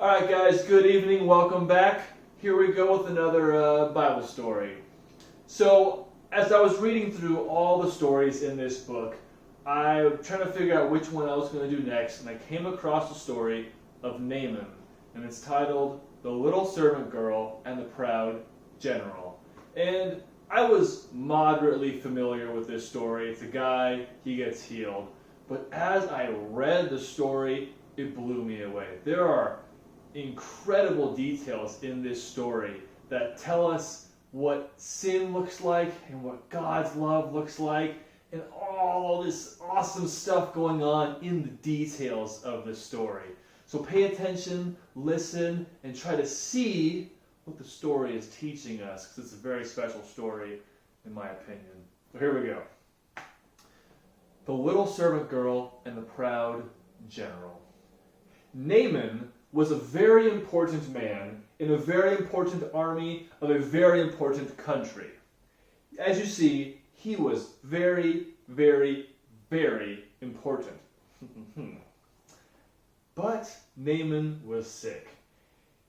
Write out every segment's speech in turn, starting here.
Alright guys, good evening, welcome back. Here we go with another Bible story. So, as I was reading through all the stories in this book, I'm trying to figure out which one I was going to do next, and I came across the story of Naaman, and it's titled, The Little Servant Girl and the Proud General. And I was moderately familiar with this story. It's a guy, he gets healed. But as I read the story, it blew me away. There are incredible details in this story that tell us what sin looks like and what God's love looks like and all this awesome stuff going on in the details of the story. So pay attention, listen, and try to see what the story is teaching us, because it's a very special story in my opinion. So here we go. The Little Servant Girl and the Proud General. Naaman was a very important man in a very important army of a very important country. As you see, he was very, very, very important. But Naaman was sick.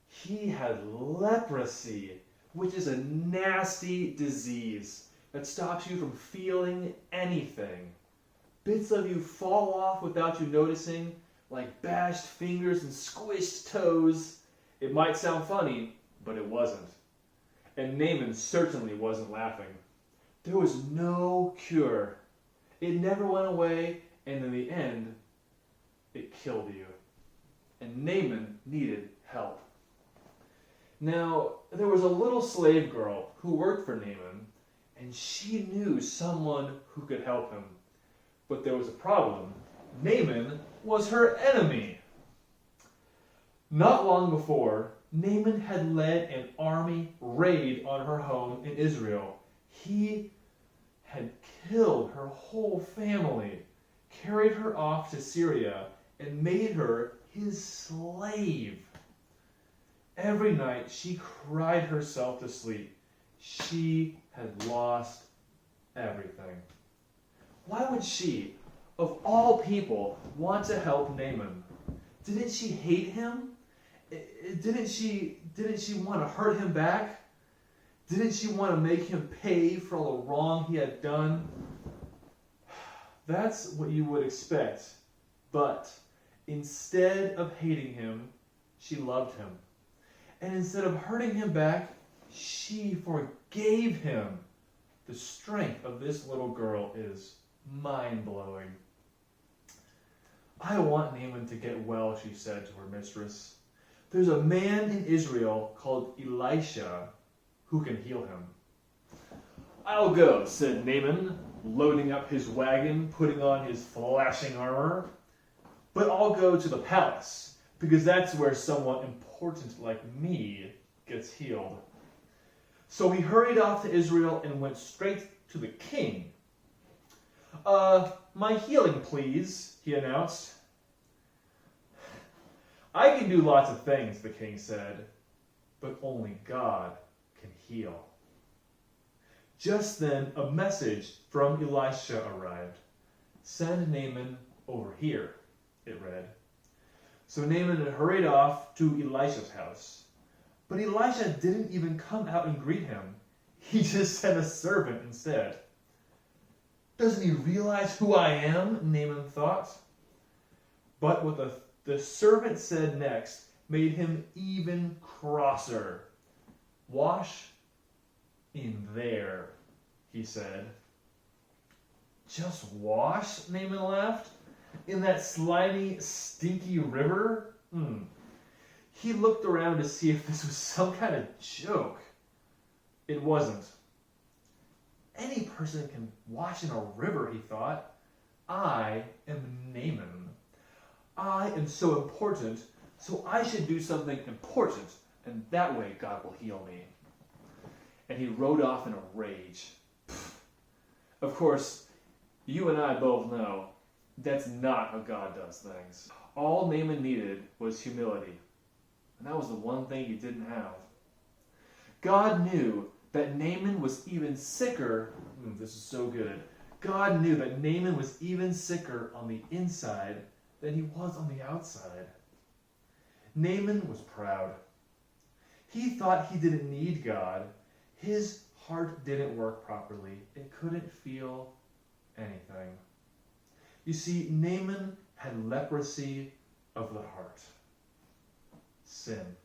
He had leprosy, which is a nasty disease that stops you from feeling anything. Bits of you fall off without you noticing, like bashed fingers and squished toes. It might sound funny, but it wasn't. And Naaman certainly wasn't laughing. There was no cure. It never went away, and in the end, it killed you. And Naaman needed help. Now, there was a little slave girl who worked for Naaman, and she knew someone who could help him. But there was a problem. Naaman was her enemy. Not long before, Naaman had led an army raid on her home in Israel. He had killed her whole family, carried her off to Syria, and made her his slave. Every night she cried herself to sleep. She had lost everything. Why would she, of all people, want to help Naaman? Didn't she hate him? Didn't she want to hurt him back? Didn't she want to make him pay for all the wrong he had done? That's what you would expect. But instead of hating him, she loved him. And instead of hurting him back, she forgave him. The strength of this little girl is mind-blowing. I want Naaman to get well, she said to her mistress. There's a man in Israel called Elisha who can heal him. I'll go, said Naaman, loading up his wagon, putting on his flashing armor. But I'll go to the palace, because that's where someone important like me gets healed. So he hurried off to Israel and went straight to the king. My healing, please, he announced. I can do lots of things, the king said, but only God can heal. Just then, a message from Elisha arrived. Send Naaman over here, it read. So Naaman had hurried off to Elisha's house. But Elisha didn't even come out and greet him. He just sent a servant instead. Doesn't he realize who I am? Naaman thought. But what the servant said next made him even crosser. Wash in there, he said. Just wash? Naaman laughed. In that slimy, stinky river? He looked around to see if this was some kind of joke. It wasn't. Any person can wash in a river, he thought. I am Naaman. I am so important, so I should do something important, and that way God will heal me. And he rode off in a rage. Of course, you and I both know that's not how God does things. All Naaman needed was humility, and that was the one thing he didn't have. God knew that Naaman was even sicker. This is so good. God knew that Naaman was even sicker on the inside than he was on the outside. Naaman was proud. He thought he didn't need God. His heart didn't work properly. It couldn't feel anything. You see, Naaman had leprosy of the heart. Sin.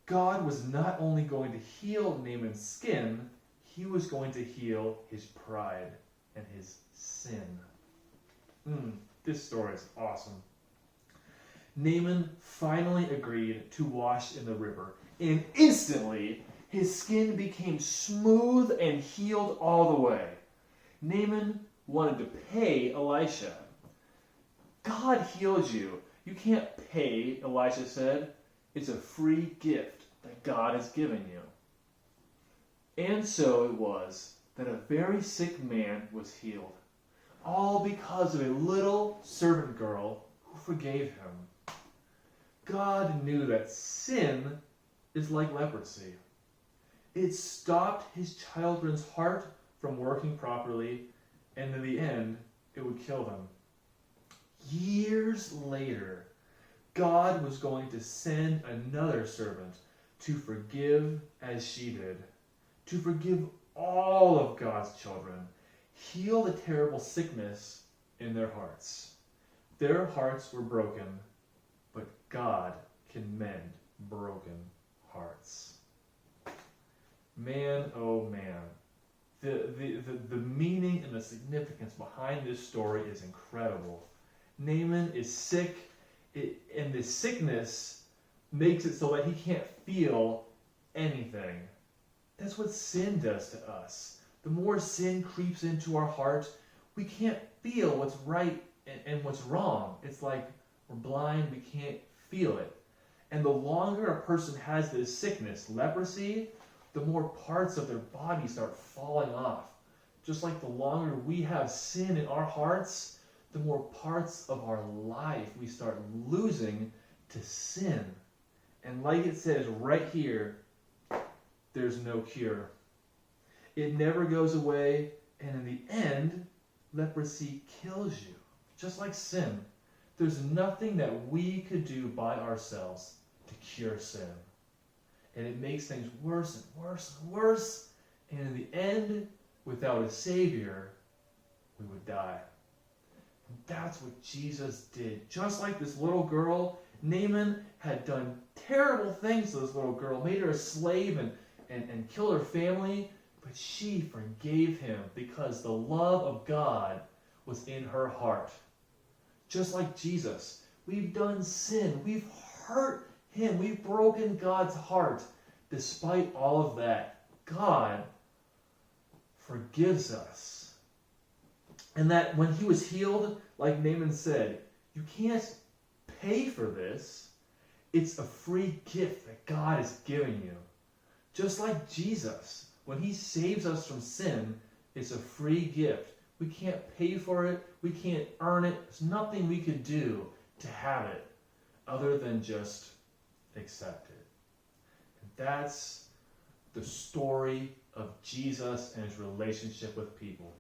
God was not only going to heal Naaman's skin, he was going to heal his pride and his sin. This story is awesome. Naaman finally agreed to wash in the river, and instantly his skin became smooth and healed all the way. Naaman wanted to pay Elisha. God heals you. You can't pay, Elisha said. It's a free gift that God has given you. And so it was that a very sick man was healed, all because of a little servant girl who forgave him. God knew that sin is like leprosy. It stopped his children's heart from working properly, and in the end, it would kill them. Years later, God was going to send another servant to forgive as she did, to forgive all of God's children, heal the terrible sickness in their hearts. Their hearts were broken, but God can mend broken hearts. Man, oh man. The meaning and the significance behind this story is incredible. Naaman is sick, and the sickness makes it so that he can't feel anything. That's what sin does to us. The more sin creeps into our heart, we can't feel what's right and what's wrong. It's like we're blind, we can't feel it. And the longer a person has this sickness, leprosy, the more parts of their body start falling off. Just like the longer we have sin in our hearts, the more parts of our life we start losing to sin. And like it says right here, there's no cure. It never goes away, and in the end, leprosy kills you. Just like sin. There's nothing that we could do by ourselves to cure sin. And it makes things worse and worse and worse. And in the end, without a Savior, we would die. And that's what Jesus did. Just like this little girl, Naaman had done terrible things to this little girl, made her a slave and killed her family. But she forgave him because the love of God was in her heart. Just like Jesus, we've done sin. We've hurt him. We've broken God's heart. Despite all of that, God forgives us. And that when he was healed, like Naaman said, you can't pay for this. It's a free gift that God is giving you. Just like Jesus, when he saves us from sin, it's a free gift. We can't pay for it. We can't earn it. There's nothing we could do to have it other than just accept it. And that's the story of Jesus and his relationship with people.